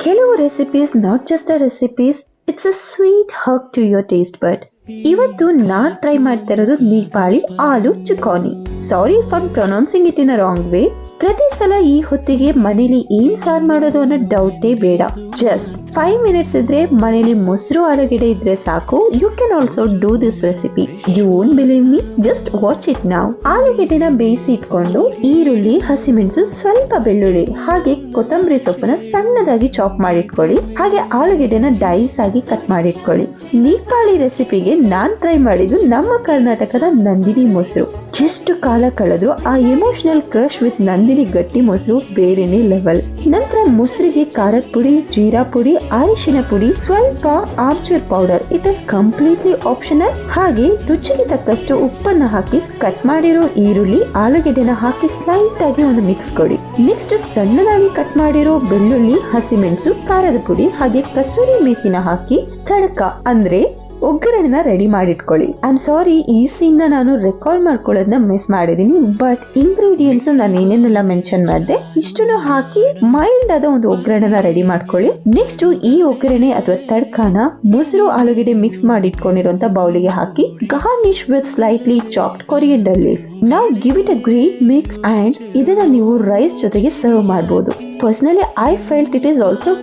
ಕೆಲವು recipes not just a recipes, it's a sweet hug to your taste bud. ಇವತ್ತು ನಾನ್ try ಮಾಡ್ತಾ ಇರೋದು Nepali aloo chukauni. Sorry if I pronouncing it in a wrong way. ಪ್ರತಿ ಸಲ ಈ ಹೊತ್ತಿಗೆ ಮನೇಲಿ ಏನ್ ಸಾರ್ ಮಾಡೋದು ಅನ್ನೋ ಡೌಟೇ ಬೇಡ. ಜಸ್ಟ್ 5 minutes ಇದ್ರೆ ಮನೇಲಿ ಮೊಸರು ಆಲೂಗೆಡ್ಡೆ ಇದ್ರೆ ಸಾಕು. You can also do this recipe. You won't believe me, just watch it now. ಆಲೂಗೆಡ್ಡೆನ ಬೇಯಿಸಿ ಇಟ್ಕೊಂಡು ಈರುಳ್ಳಿ, ಹಸಿಮೆಣಸು, ಸ್ವಲ್ಪ ಬೆಳ್ಳುಳ್ಳಿ ಹಾಗೆ ಕೊತ್ತಂಬರಿ ಸೊಪ್ಪನ್ನ ಸಣ್ಣದಾಗಿ ಚಾಪ್ ಮಾಡಿಟ್ಕೊಳ್ಳಿ. ಹಾಗೆ ಆಲೂಗೆಡ್ಡೆನ ಡೈಸ್ ಆಗಿ ಕಟ್ ಮಾಡಿಟ್ಕೊಳ್ಳಿ. ನೇಪಾಳಿ ರೆಸಿಪಿಗೆ ನಾನ್ ಟ್ರೈ ಮಾಡಿದ್ದು ನಮ್ಮ ಕರ್ನಾಟಕದ ನಂದಿನಿ ಮೊಸರು. ಎಷ್ಟು ಕಾಲ ಕಳೆದ್ರು ಆ ಎಮೋಷನಲ್ ಕ್ರಶ್ ವಿತ್ ನಂದಿನಿ ಗಟ್ಟಿ ಮೊಸರು ಬೇರೆನೆ ಲೆವೆಲ್. ನಂತರ ಮೊಸರಿಗೆ ಖಾರದ ಪುಡಿ, ಜೀರಾ ಪುಡಿ, ಅರಿಶಿನ ಪುಡಿ, ಸ್ವಲ್ಪ amchur powder, it is completely optional. ಹಾಗೆ ರುಚಿಗೆ ತಕ್ಕಷ್ಟು ಉಪ್ಪನ್ನ ಹಾಕಿ ಕಟ್ ಮಾಡಿರೋ ಈರುಳ್ಳಿ, ಆಲೂಗೆಡ್ಡೆನ ಹಾಕಿ ಸ್ಲೈಟ್ ಆಗಿ ಒಂದು ಮಿಕ್ಸ್ ಕೊಡಿ. ನೆಕ್ಸ್ಟ್ ಸಣ್ಣದಾಗಿ ಕಟ್ ಮಾಡಿರೋ ಬೆಳ್ಳುಳ್ಳಿ, ಹಸಿಮೆಣಸು, ಖಾರದ ಪುಡಿ ಹಾಗೆ ಕಸೂರಿ ಮೇಥಿನ ಹಾಕಿ ತಡಕ ಅಂದ್ರೆ ಒಗ್ಗರಣೆನ ರೆಡಿ ಮಾಡಿಟ್ಕೊಳ್ಳಿ. ಐ ಆಮ್ ಸಾರಿ, ಈ ಸೀನ್ ನಾನು ರೆಕಾರ್ಡ್ ಮಾಡ್ಕೊಳ್ಳೋದನ್ನ ಮಿಸ್ ಮಾಡಿದೀನಿ. ಬಟ್ ಇಂಗ್ರೀಡಿಯೆಂಟ್ಸ್ ನಾನು ಏನೇನೆಲ್ಲ ಮೆನ್ಷನ್ ಮಾಡಿದೆ ಇಷ್ಟನ್ನು ಹಾಕಿ ಮೈಲ್ಡ್ ಆದ ಒಂದು ಒಗ್ಗರಣೆನ ರೆಡಿ ಮಾಡ್ಕೊಳ್ಳಿ. ನೆಕ್ಸ್ಟ್ ಈ ಒಗ್ಗರಣೆ ಅಥವಾ ತಡ್ಕಾನ ಮೊಸರು ಆಲೂಗೆಡ್ಡೆ ಮಿಕ್ಸ್ ಮಾಡಿ ಇಟ್ಕೊಂಡಿರುವಂತ ಬೌಲಿಗೆ ಹಾಕಿ garnish with slightly chopped coriander leaves. Now give it a great mix and ಇದನ್ನ ನೀವು ರೈಸ್ ಜೊತೆಗೆ ಸರ್ವ್ ಮಾಡಬಹುದು. Personally I felt it is also